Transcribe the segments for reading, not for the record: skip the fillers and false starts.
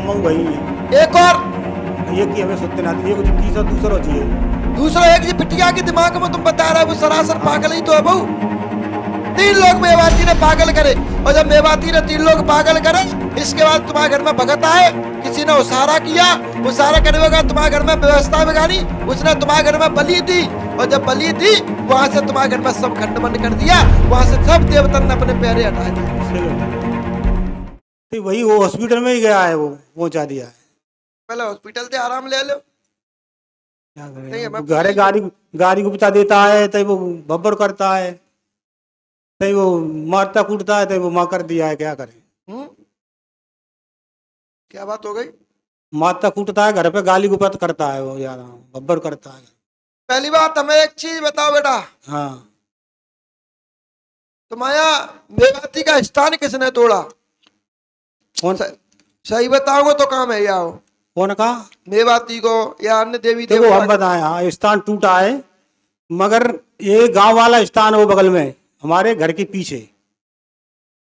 मऊ गई है। एक और ये की हमें सुनते ना ये कुछ तीसरा दूसरा चाहिए। दूसरा एक जी बिटिया के दिमाग में तुम बता रहे हो वो सरासर पागल ही तो है बहू। 3 लोग मेवाती ने पागल करे, और जब मेवाती ने 3 लोग पागल करे, इसके बाद तुम्हारे घर में भगत आए, किसी ने उसारा किया, उसारा करने के बाद तुम्हारे घर में व्यवस्था बिगाड़ी, उसने तुम्हारे घर में बलि दी, और जब बलि दी वहां से तुम्हारे घर में सब खंड कर दिया, वहां से सब देवतन ने अपने पैरे हटा दिए। तो वही वो हॉस्पिटल में ही गया है, वो पहुंचा दिया है। पहले हॉस्पिटल से आराम ले लो। क्या नहीं, करें, मैं घरे गाड़ी गुप्ता देता है, तब वो बब्बर करता है, तब वो मारता कूटता है, तब वो मार कर दिया है। क्या करें, क्या बात हो गई? मारता कूटता है, घर पे गाली गुप्त करता है, वो यार बब्बर करता है। पहली बात हमें एक चीज बताओ बेटा, हाँ, तुम्हारा मेवाती का स्थान किसने तोड़ा? कौन सही बताओगे तो काम है या हो? कौन का? मेवाती को या अन्य देवी देखो देवता? हम बताएं, हाँ स्थान टूटा है, मगर ये गांव वाला स्थान वो बगल में हमारे घर के पीछे,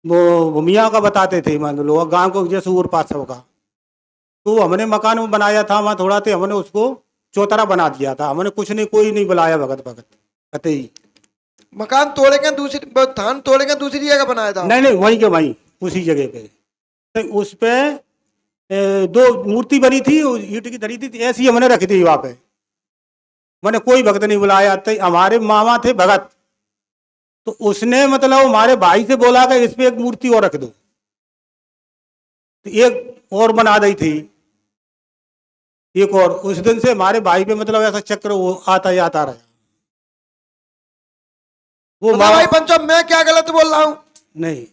वो मियाँ का बताते थे, मान लो गांव को जैसे ऊर पास होगा, तो हमने मकान में बनाया था वहाँ थोड़ा, थे हमने उसको चौतरा बना दिया था, हमने कुछ नहीं, कोई नहीं बुलाया भगत भगत कहते ही। मकान तोड़ेंगे दूसरी, थान तोड़ेंगे दूसरी जगह बनाया था? नहीं नहीं, वहीं के वहीं उसी जगह पे, तो उस पे 2 मूर्ति बनी थी, ईंट की धरी थी, ऐसी हमने रखी थी वहाँ पे, मैंने कोई भगत नहीं बुलाया। तो हमारे मामा थे भगत, तो उसने मतलब हमारे भाई से बोला कि इस पे एक मूर्ति और रख दो, तो एक और बना दी थी एक और। उस दिन से हमारे भाई पे मतलब ऐसा चक्र वो आता ही आता रहा। वो भाई पंचो, मैं क्या गलत बोल रहा हूँ? नहीं,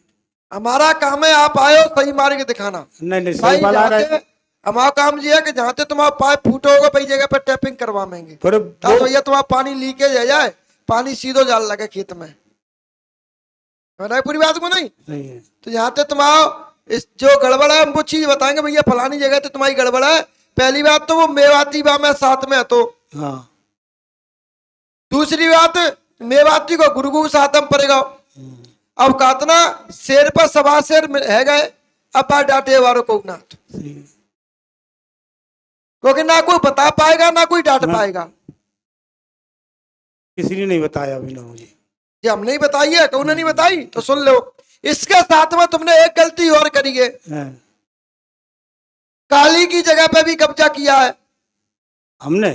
हमारा काम है आप आए हो सही मार्ग के दिखाना। नहीं सही बात आ रहा है। हमारा काम ये है कि जहाँ से तुम्हारा पाइप फूटा होगा वही जगह पर टैपिंग करवाएंगे, फिर तो भैया तुम्हारा पानी लीकेज है जाए, पानी सीधो जाल लगे खेत में। पूरी बात को नहीं है। तो यहाँ से तुम्हारा इस जो गड़बड़ है हमको चीज बताएंगे, भैया फलानी जगह तो तुम्हारी गड़बड़ है। पहली बात तो वो मेवाती बा में साथ में है तो हाँ। दूसरी बात मेवाती को गुरु साथ में पड़ेगा। अब कातना शेर पर सवा शेर है गए, अब बात डांटे वालों को ना, क्योंकि ना कोई बता पाएगा ना कोई डांट पाएगा। किसी ने नहीं बताया अभी ना मुझे, ये हम नहीं बताई है, कौन नहीं बताई तो सुन लो। इसके साथ में तुमने एक गलती और करी है, काली की जगह पे भी कब्जा किया है। हमने?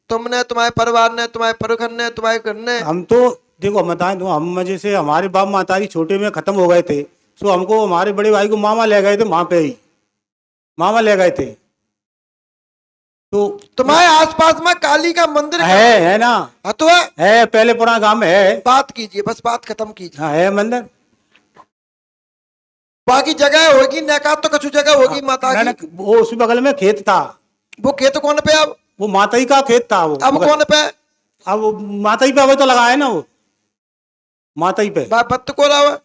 तुमने, तुम्हारे परिवार ने, तुम्हारे परखन ने, तुम्हारे घर ने। हम तो देखो बताएं तो हम जैसे हमारे बाप माताजी छोटे में खत्म हो गए थे, तो हमको हमारे बड़े भाई को मामा ले गए थे, वहां पे ही मामा ले गए थे। तो तुम्हारे आसपास में काली का मंदिर है ना? तो है, पहले पुराना गांव में है। बात कीजिए, बस बात खत्म कीजिए। हाँ है मंदिर, बाकी जगह होगी नका तो कछु जगह होगी माता की। वो उसी बगल में खेत था। वो खेत कौन पे? अब वो माता ही का खेत था वो। अब कौन पे? अब वो माता ही पे अभी तो लगाया ना, वो माता ही पे बत्त को रहा।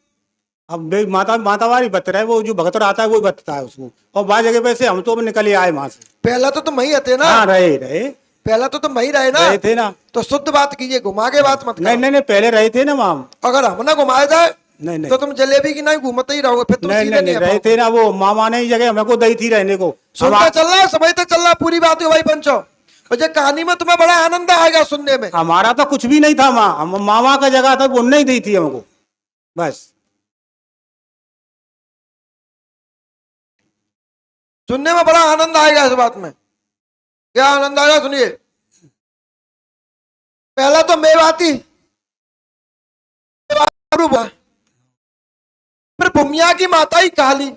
अब मातावारी बत रहा है, वो जो भगत आता है वो बतता है उसको। और बाहर जगह पे से हम तो निकले आए वहां से। पहला तो तुम वही रहते ना? हाँ रहे पहला तो तुम वही रहे ना? रहे थे ना। तो शुद्ध बात कीजिए, घुमा के बात मत। नहीं पहले रहे थे ना वहाँ। अगर हम ना घुमाए जाए नहीं तो तुम जलेबी की नहीं घूमते ही रहोगे, फिर तुम सीधे नहीं रहे थे ना। वो मामा ने जगह हमको दी थी रहने को। सुनता चल रहा है, समझते चल रहा है पूरी बात है भाई पंचो। और ये कहानी में तुम्हें बड़ा आनंद आएगा सुनने में। हमारा तो कुछ भी नहीं था माँ, हम मामा का जगह था वो नहीं दी थी हमको, बस सुनने में बड़ा आनंद आएगा इस बात में। क्या आनंद आएगा सुनिए। पहला तो मेवाती, फिर भूमिया की माता ही काली,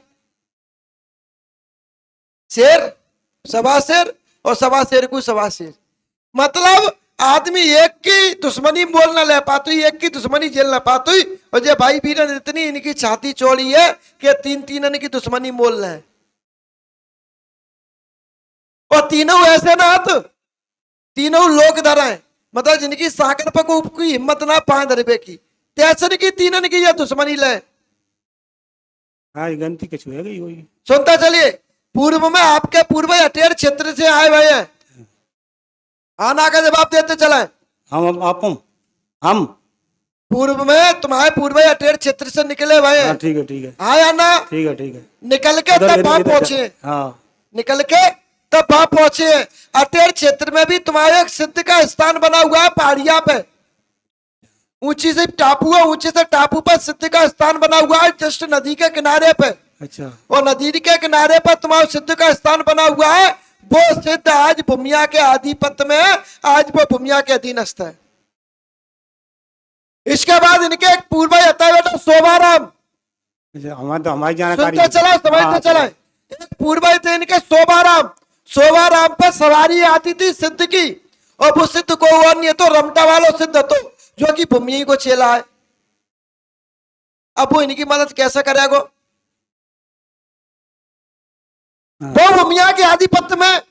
शेर सवा शेर और सवा शेर को सवा शेर। मतलब आदमी एक की दुश्मनी बोल ना ले पाती, एक की दुश्मनी झेल ना पाती। और ये भाई बीरन इतनी इनकी छाती चौड़ी है कि 3 इनकी दुश्मनी मोल रहे। और तीनों ऐसे ना तो तीनों लोग धर है, मतलब जिनकी साकर पर की हिम्मत ना 5 रुपए की, तैसन की 3 की यह दुश्मनी ले। हाँ गलती कुछ है गई वही। सुनता चलिए, पूर्व में आपके पूर्व अटेर क्षेत्र से आए हुए हैं। आना का जवाब देते चले। हम पूर्व में तुम्हारे पूर्व अटेर क्षेत्र से निकले हुए हैं। ठीक है आया ना? ठीक है निकल के तब वहां पहुंचे। हाँ निकल के तब वहां पहुंचे हैं। अटेर क्षेत्र में भी तुम्हारे एक सिद्ध का स्थान बना हुआ है पहाड़िया पे, ऊंची से टापू है, ऊंचे से टापू पर सिद्ध का स्थान बना हुआ है जस्ट नदी के किनारे पे। अच्छा। और नदी के किनारे पर तुम्हारा सिद्ध का स्थान बना हुआ है। वो सिद्ध आज भूमिया के आधिपत्य में है, आज वो भूमिया के अधीनस्थ है। इसके बाद इनके एक पूर्व आता है बेटा शोभाराम। अच्छा, हमारी जानकारी सुनते चला, समझते चला। एक पूर्व थे इनके शोभाराम। शोभाराम पर सवारी आती थी सिद्ध की, और वो सिद्ध को और नहीं तो रमटा वालों सिद्ध तो जो कि भूमि को चेला है। अब वो इनकी मदद कैसे करेगा? वो भूमिया के आधिपत्य में।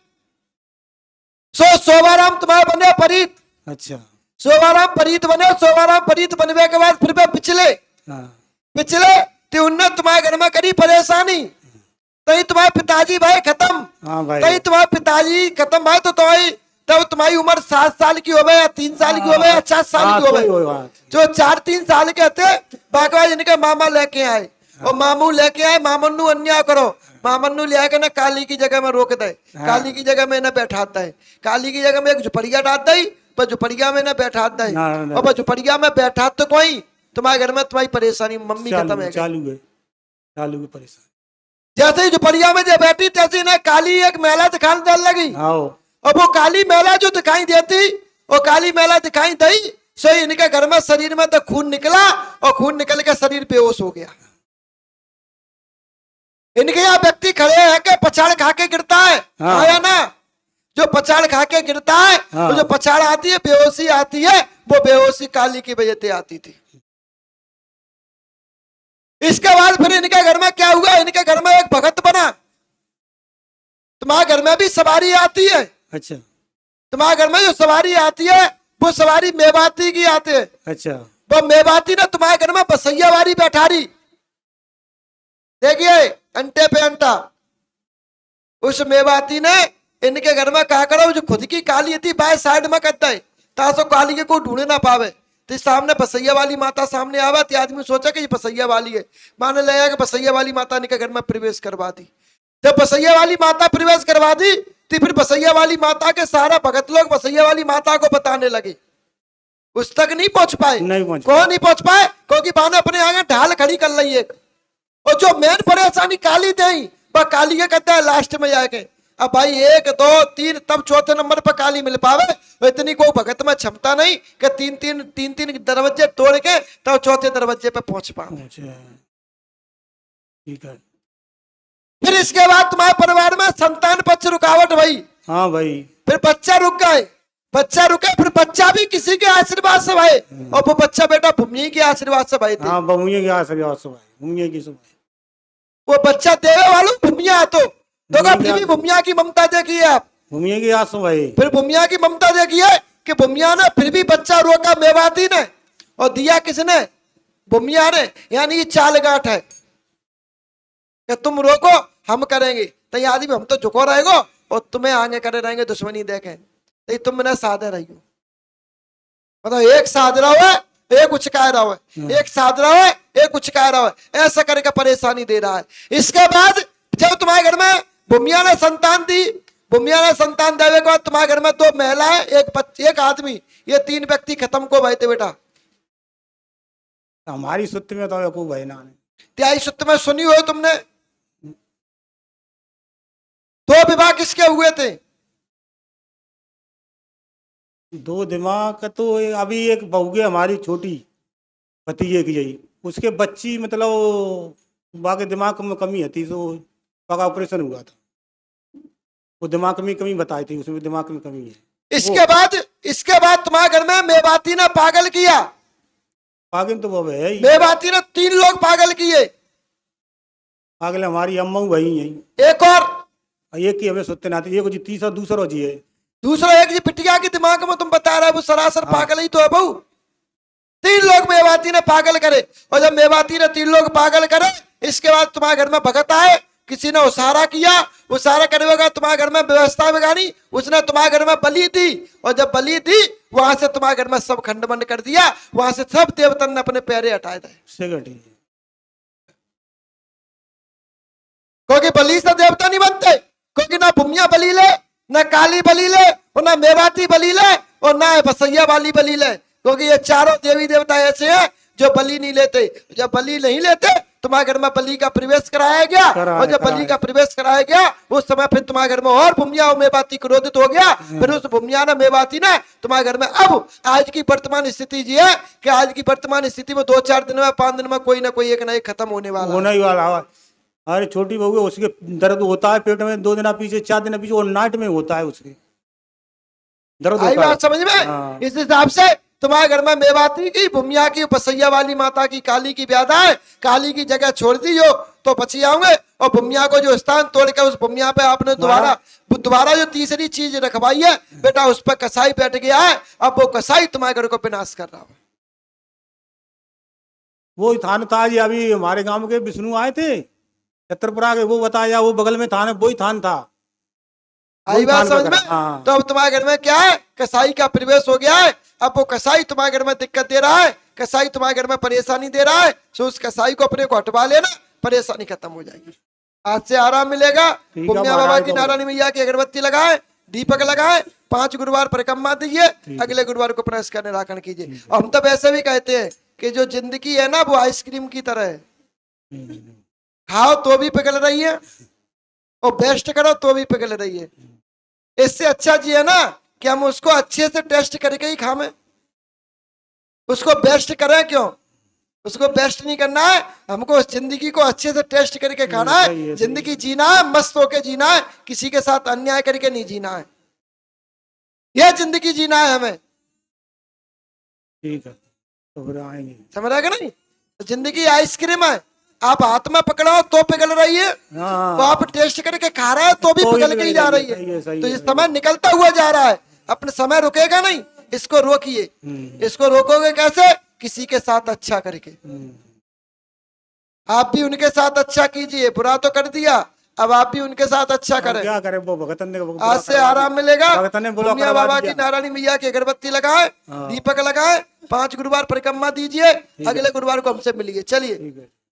शोभाराम तुम्हारे बने परीत। अच्छा। शोभाराम परीत बने। शोभाराम परीत बनने के बाद फिर पिछले तो उनने तुम्हारे घर में करी परेशानी। तभी तुम्हारे पिताजी भाई खत्म। हाँ भाई। तभी तुम्हारे पिताजी खत्म भाई, तो तब तुम्हारी उम्र 7 साल की हो गई या 3 साल की हो गई या 4 साल की हो गई। जो 4-3 साल के थे बाकी इनके मामा लेके आए, और मामू लेके आए। मामन्नू अन्याय करो, मामन्नू ले आके ना काली की जगह में रोक दे। काली की जगह में इन्हें बैठाता है। काली की जगह में एक झुपड़िया डालता है, पर झुपड़िया में इन्हें बैठाता है। और पर झुपड़िया में बैठा तो कोई तुम्हारे घर में तुम्हारी परेशानी मम्मी खत्म है। चालू है परेशानी। जैसे ही झुपड़िया में जब बैठी तैसे इन्हें काली एक मेला दिखाने देने लगी। और वो काली मेला जो दिखाई देती, वो काली मेला दिखाई दी, सो इनके घर में शरीर में तो खून निकला, और खून निकल के शरीर बेहोश हो गया। इनके यहाँ व्यक्ति खड़े हैं कि पछाड़ खा के गिरता है। हाँ। आया ना, जो पछाड़ खा के गिरता है। हाँ। तो जो पछाड़ आती है, बेहोशी आती है, वो बेहोशी काली की वजह से आती थी। इसके बाद फिर इनके घर में क्या हुआ? इनके घर में एक भगत बना। तुम्हारे घर में भी सवारी आती है। अच्छा। तुम्हारे घर में जो सवारी आती है वो सवारी मेवाती की आती है। अच्छा। वो मेवाती ने तुम्हारे घर में बसैया वाली बैठा री। देखिए अंटे पे अंटा। उस मेवाती ने इनके घर में कहा करो जो खुद की काली थी बाय साइड में करता है तासो काली के कोई ढूंढे ना पावे। तो सामने बसैया वाली माता सामने आवा तो आदमी सोचा कि ये बसैया वाली है। माने ले कि बसैया वाली माता इनके घर में प्रवेश करवा दी। जब बसैया वाली माता प्रवेश करवा दी तो फिर बसैया वाली माता के सारा भगत लोग बसैया वाली माता को बताने लगे। उस तक नहीं पहुंच पाए। कौन नहीं पहुंच पाए? क्योंकि बाने अपने आगे ढाल खड़ी कर ली है। और जो मेन परेशानी काली थी वह काली के कहते हैं लास्ट में जाके। अब भाई 1 2 3 तब चौथे नंबर पर काली मिल पावे। इतनी को भगत में क्षमता नहीं कि तीन दरवाजे तोड़ के तब चौथे दरवाजे पे पहुंच पावे। ठीक है। फिर इसके बाद तुम्हारे परिवार में संतान पक्ष रुकावट भाई। हाँ भाई। फिर बच्चा रुक गए। बच्चा रुके फिर बच्चा भी किसी के आशीर्वाद से भाई। और वो बच्चा बेटा भूमि के आशीर्वाद से भाई थे। हाँ भूमि के आशीर्वाद से भाई। भूमि की सुबह वो बच्चा देवे वालों भूमिया तो फिर भी भूमिया की ममता देखिए आप। भूमि की आंसू भाई। फिर भूमिया की ममता देखिए कि भूमिया ने फिर भी बच्चा रोका मेवाती ने, और दिया किसने? भूमिया ने। यानी ये चाल गांठ है कि तुम रोको हम करेंगे। तो ये आदमी हम तो झुको रहेगो और तुम्हें आगे करे रहेंगे दुश्मनी देखें। तो तुम मैंने साधे रही हो। मतलब एक साध रहा है एक उचका रहा है, एक साध रहा है एक उचका रहा है, ऐसा करके परेशानी दे रहा है। इसके बाद जब तुम्हारे घर में भूमिया ने संतान दी, भूमिया ने संतान देने के बाद तुम्हारे घर में 2 महिलाएं एक आदमी, ये 3 व्यक्ति खत्म को भाई थे बेटा। हमारी सुत्त में तो कोई भाई ना त्याई सुत्त में सुनी हो तुमने? 2 विवाह किसके हुए थे? 2 दिमाग तो अभी एक बहुगे हमारी छोटी भतीजे की यही, उसके बच्ची मतलब बाकी दिमाग में कमी थी तो पका ऑपरेशन हुआ था। वो दिमाग में कमी बताई थी, उसमें दिमाग में कमी है। इसके बाद तुम्हारे घर में मेवाती ने पागल किया। पागल तो वो है ही। मेवाती ने 3 लोग पागल किए। पागल हमारी अम्मा वही है। एक और एक ही हमें सोते ना आती, एक जी तीसरा दूसरा जी है। दूसरा एक जी पिटिया के दिमाग में तुम बता रहे हो वो सरासर पागल ही तो है बहू। 3 लोग मेवाती ने पागल करे। और जब मेवाती ने 3 लोग पागल करे इसके बाद तुम्हारे घर में भगत आए, किसी ने उसारा किया। उसारा करने का तुम्हारे घर में व्यवस्था बिगाड़ी, उसने तुम्हारे घर में बलि दी। और जब बलि दी वहां से तुम्हारे घर में सब खंडमंड कर दिया। वहां से सब देवतन ने अपने पैरे हटाए थे, क्योंकि बलि से देवता नहीं बनते। क्योंकि ना भूमिया बली ले, ना काली बली ले, और ना मेवाती बली ले, और ना बसैया वाली बली ले, क्योंकि ये चारों देवी देवता ऐसे हैं जो बलि नहीं लेते। जब बलि नहीं लेते तुम्हारे घर में बलि का प्रवेश कराया गया, और जब बलि का प्रवेश कराया गया उस समय फिर तुम्हारे घर में और भूमिया और मेवाती क्रोधित हो गया। फिर उस भूमिया ने मेवाती ने तुम्हारे घर में, अब आज की वर्तमान स्थिति जी है कि आज की वर्तमान स्थिति में 2-4 दिन में 5 दिन में कोई ना कोई एक ना एक खत्म होने वाला होने ही वाला है। अरे छोटी बहू है, उसके दर्द होता है पेट में 2 दिन पीछे 4 दिन पीछे, और नाइट में होता है उसके दर्द आई होता है। बात समझ में? हाँ। इस हिसाब से तुम्हारे घर में मेवाती की, भूमिया की, बसैया वाली माता की, काली की व्याधा है, काली की जगह छोड़ दी हो तो बची जाओगे। और भूमिया को जो स्थान तोड़कर उस भूमिया पे आपने दोबारा जो तीसरी चीज रखवाई है बेटा, उस पर कसाई बैठ गया है। अब वो कसाई तुम्हारे घर को विनाश कर रहा है। वो थान था जी, अभी हमारे गांव के विष्णु आए थे छत्रपुरा के, वो बताया वो बगल में थान है, वही थान था। आई बात समझ में? हाँ। तो अब तुम्हारे घर में क्या है, कसाई का प्रवेश हो गया है। अब वो कसाई तुम्हारे घर में दिक्कत दे रहा है, कसाई तुम्हारे घर में परेशानी दे रहा है, तो उस कसाई को अपने को हटवा लेना, परेशानी खत्म हो जाएगी, आज से आराम मिलेगा। भूमिया बाबा की, नारायणी मैया की अगरबत्ती लगाए, दीपक लगाए, 5 गुरुवार परिक्रमा दीजिए, अगले गुरुवार को प्रवेश का निराकरण कीजिए। और हम तो वैसे भी कहते हैं कि जो जिंदगी है ना वो आइसक्रीम की तरह है, खाओ तो भी पिघल रही है और बेस्ट करो तो भी पिघल रही है। इससे अच्छा जी है ना कि हम उसको अच्छे से टेस्ट करके ही खाएं, उसको बेस्ट करें। क्यों उसको बेस्ट नहीं करना है, हमको उस जिंदगी को अच्छे से टेस्ट करके खाना है। जिंदगी जीना है, मस्त होके जीना है, किसी के साथ अन्याय करके नहीं जीना है। यह जिंदगी जीना है हमें। ठीक है, तो फिर आएंगे। समझ रहे नहीं? तो जिंदगी आइसक्रीम है, आप हाथ में पकड़ो तो पिघल रही है, तो आप टेस्ट करके खा रहे हो तो भी पिघल के ही जा रही है। तो ये समय निकलता हुआ जा रहा है, अपने समय रुकेगा नहीं, इसको रोकिए। इसको रोकोगे कैसे? किसी के साथ अच्छा करके। आप भी उनके साथ अच्छा कीजिए, बुरा तो कर दिया, अब आप भी उनके साथ अच्छा करें। क्या करें, वो भगतन ने आज से आराम मिलेगा। भगतन ने बोला भूमिया बाबा की, नारायणी मैया की अगरबत्ती लगाए, दीपक लगाए, 5 गुरुवार परिक्रमा दीजिए, अगले गुरुवार को हमसे मिलिए। चलिए।